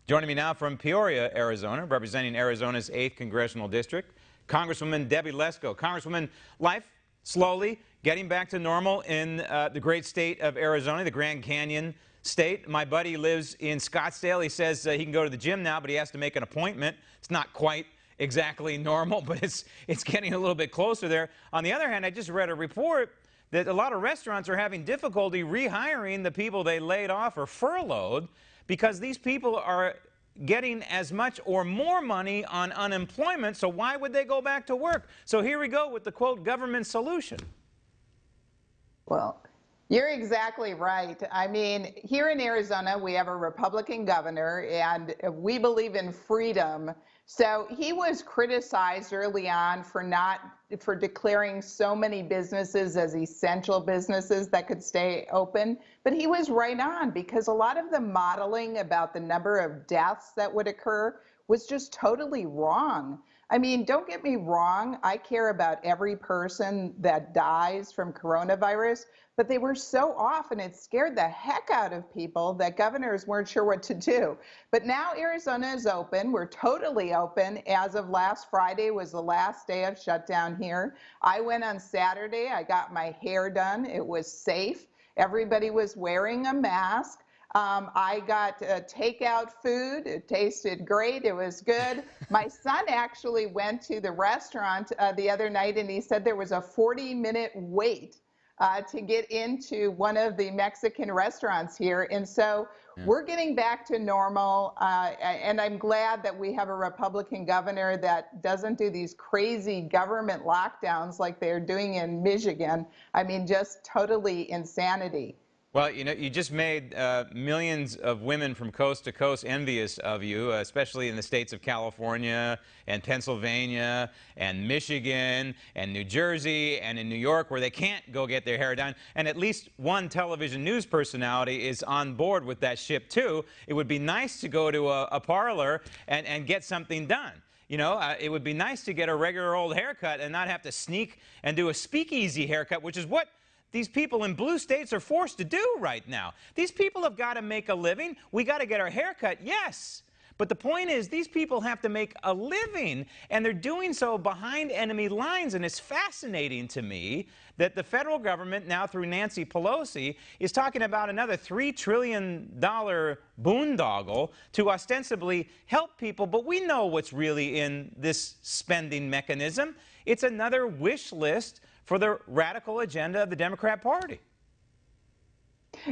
Joining me now from Peoria, Arizona, representing Arizona's 8th Congressional District, Congresswoman Debbie Lesko. Congresswoman, life slowly getting back to normal in the great state of Arizona, the Grand Canyon state. My buddy lives in Scottsdale. He says he can go to the gym now, but he has to make an appointment. It's not quite exactly normal, but it's getting a little bit closer there. On the other hand, I just read a report that a lot of restaurants are having difficulty rehiring the people they laid off or furloughed because these people are getting as much or more money on unemployment, so why would they go back to work? So here we go with the, quote, government solution. Well, you're exactly right. I mean, here in Arizona, we have a Republican governor, and we believe in freedom. So he was criticized early on for declaring so many businesses as essential businesses that could stay open. But he was right on, because a lot of the modeling about the number of deaths that would occur was just totally wrong. I mean, don't get me wrong, I care about every person that dies from coronavirus, but they were so off and it scared the heck out of people that governors weren't sure what to do. But now Arizona is open. We're totally open. As of last Friday was the last day of shutdown here. I went on Saturday. I got my hair done. It was safe. Everybody was wearing a mask. I got takeout food. It tasted great. It was good. My son actually went to the restaurant the other night, and he said there was a 40-minute wait to get into one of the Mexican restaurants here. And so we're getting back to normal. And I'm glad that we have a Republican governor that doesn't do these crazy government lockdowns like they're doing in Michigan. I mean, just totally insanity. Well, you know, you just made millions of women from coast to coast envious of you, especially in the states of California and Pennsylvania and Michigan and New Jersey and in New York, where they can't go get their hair done. And at least one television news personality is on board with that ship, too. It would be nice to go to a parlor and get something done. You know, it would be nice to get a regular old haircut and not have to sneak and do a speakeasy haircut, which is what these people in blue states are forced to do right now. These people have got to make a living. We got to get our hair cut, yes. But the point is, these people have to make a living, and they're doing so behind enemy lines. And it's fascinating to me that the federal government, now through Nancy Pelosi, is talking about another $3 trillion boondoggle to ostensibly help people. But we know what's really in this spending mechanism. It's another wish list for the radical agenda of the Democrat Party.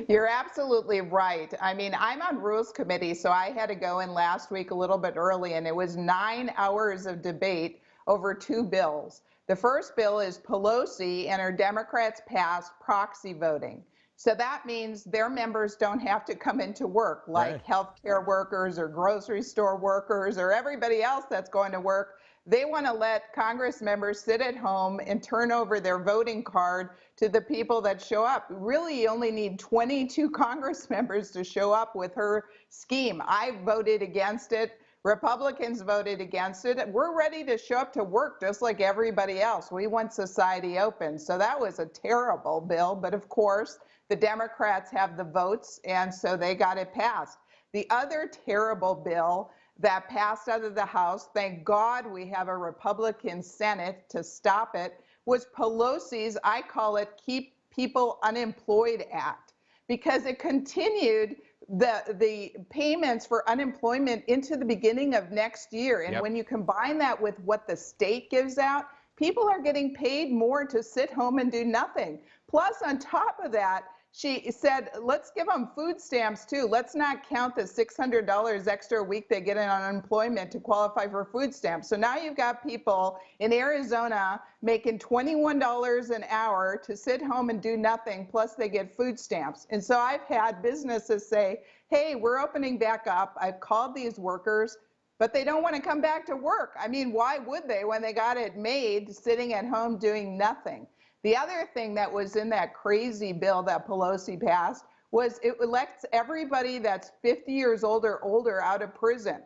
You're absolutely right. I mean, I'm on Rules Committee, so I had to go in last week a little bit early, and it was 9 hours of debate over 2 bills. The first bill is Pelosi and her Democrats passed proxy voting. So that means their members don't have to come into work, like healthcare workers or grocery store workers or everybody else that's going to work. They want to let Congress members sit at home and turn over their voting card to the people that show up. Really, you only need 22 Congress members to show up with her scheme. I voted against it. Republicans voted against it. We're ready to show up to work just like everybody else. We want society open. So that was a terrible bill. But of course, the Democrats have the votes, and so they got it passed. The other terrible bill that passed out of the House, thank God we have a Republican Senate to stop it, was Pelosi's, I call it, Keep People Unemployed Act, because it continued the payments for unemployment into the beginning of next year. And when you combine that with what the state gives out, people are getting paid more to sit home and do nothing. Plus, on top of that, she said, let's give them food stamps too. Let's not count the $600 extra a week they get in unemployment to qualify for food stamps. So now you've got people in Arizona making $21 an hour to sit home and do nothing, plus they get food stamps. And so I've had businesses say, hey, we're opening back up. I've called these workers, but they don't want to come back to work. I mean, why would they when they got it made sitting at home doing nothing? The other thing that was in that crazy bill that Pelosi passed was it elects everybody that's 50 years old or older out of prison.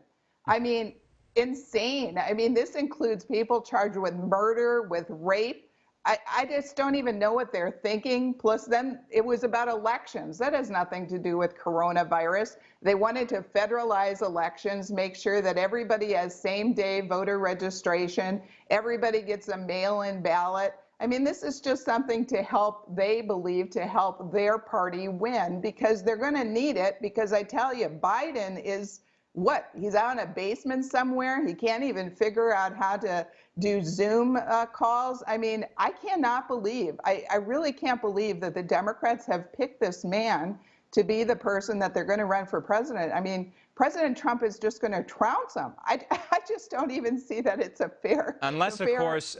I mean, insane. I mean, this includes people charged with murder, with rape. I just don't even know what they're thinking. Plus, then it was about elections. That has nothing to do with coronavirus. They wanted to federalize elections, make sure that everybody has same-day voter registration, everybody gets a mail-in ballot. I mean, this is just something to help, they believe, to help their party win, because they're going to need it. Because I tell you, Biden is what? He's out in a basement somewhere. He can't even figure out how to do Zoom calls. I mean, I cannot believe, I really can't believe that the Democrats have picked this man to be the person that they're going to run for president. I mean, President Trump is just going to trounce him. I just don't even see that it's a fair. Unless, of course,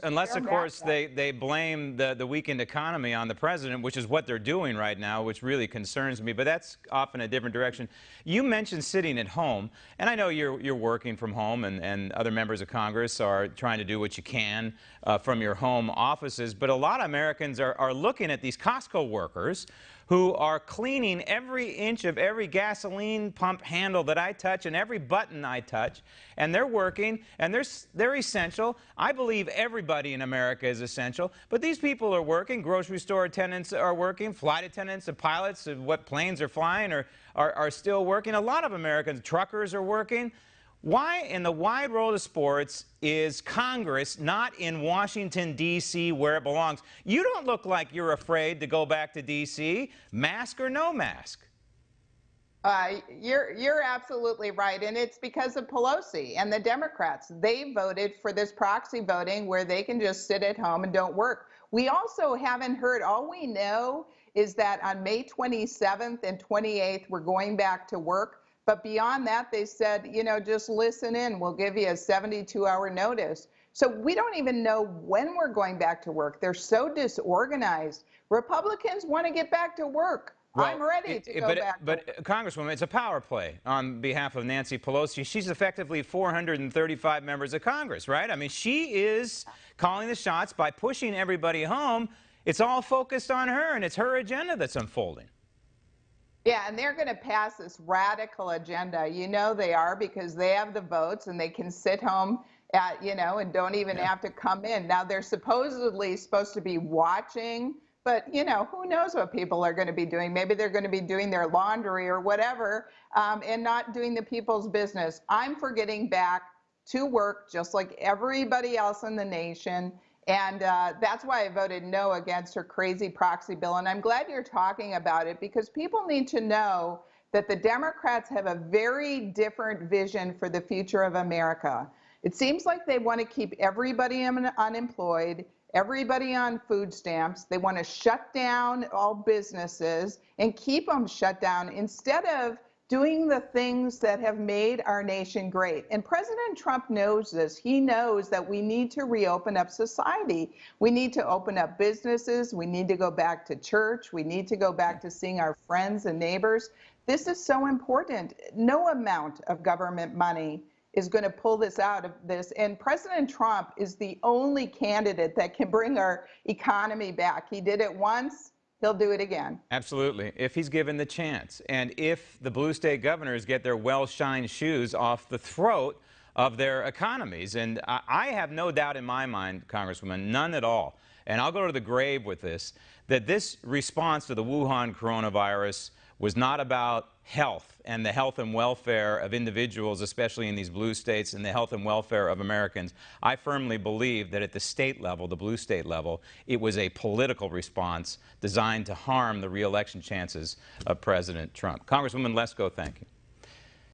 they blame the weakened economy on the president, which is what they're doing right now, which really concerns me. But that's off in a different direction. You mentioned sitting at home, and I know you're working from home, and other members of Congress are trying to do what you can from your home offices. But a lot of Americans are looking at these Costco workers who are cleaning every inch of every gasoline pump handle that I touch and every button I touch, and they're working, and they're essential. I believe everybody in America is essential, but these people are working. Grocery store attendants are working. Flight attendants and pilots of what planes are flying are still working. A lot of Americans, truckers, are working. Why in the wide world of sports is Congress not in Washington, D.C., where it belongs? You don't look like you're afraid to go back to D.C., mask or no mask. You're absolutely right, and it's because of Pelosi and the Democrats. They voted for this proxy voting where they can just sit at home and don't work. We also haven't heard, all we know is that on May 27th and 28th, we're going back to work. But beyond that, they said, you know, just listen in. We'll give you a 72-hour notice. So we don't even know when we're going back to work. They're so disorganized. Republicans want to get back to work. Well, I'm ready to go back. But Congresswoman, it's a power play on behalf of Nancy Pelosi. She's effectively 435 members of Congress, right? I mean, she is calling the shots by pushing everybody home. It's all focused on her, and it's her agenda that's unfolding. Yeah, and they're going to pass this radical agenda. You know they are, because they have the votes and they can sit home at, you know, and don't even have to come in. Now, they're supposedly supposed to be watching, but, you know, who knows what people are going to be doing. Maybe they're going to be doing their laundry or whatever, and not doing the people's business. I'm for getting back to work just like everybody else in the nation. And that's why I voted no against her crazy proxy bill. And I'm glad you're talking about it, because people need to know that the Democrats have a very different vision for the future of America. It seems like they want to keep everybody unemployed, everybody on food stamps. They want to shut down all businesses and keep them shut down instead of doing the things that have made our nation great. And President Trump knows this. He knows that we need to reopen up society. We need to open up businesses. We need to go back to church. We need to go back to seeing our friends and neighbors. This is so important. No amount of government money is going to pull this out of this. And President Trump is the only candidate that can bring our economy back. He did it once. He'll do it again. Absolutely, if he's given the chance. And if the blue state governors get their well-shined shoes off the throat of their economies. And I have no doubt in my mind, Congresswoman, none at all, and I'll go to the grave with this, that this response to the Wuhan coronavirus was not about health and the health and welfare of individuals, especially in these blue states, and the health and welfare of Americans. I firmly believe that at the state level, the blue state level, it was a political response designed to harm the re-election chances of President Trump. Congresswoman Lesko, thank you.